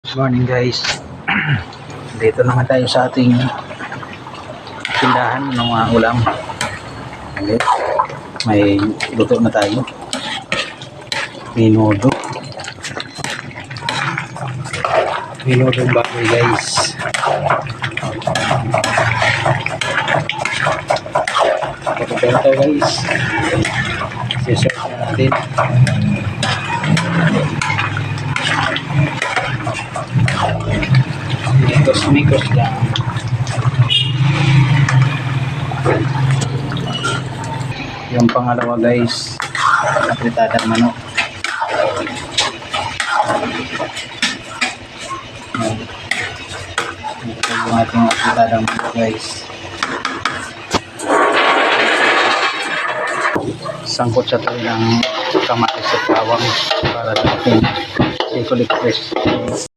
Good morning guys. Dito naman tayo sa ating tindahan ng mga ulam. Okay. May luto na tayo. Minudo. Minudong baboy guys. Pagkakas tayo guys. Siserve na natin. Mikos lang. Yung pangalawa guys, napritadang manok. Ito yung ating napritadang manok guys. Sangkot sa tayo ng kamatis at bawang para sa ating sikulik fresh.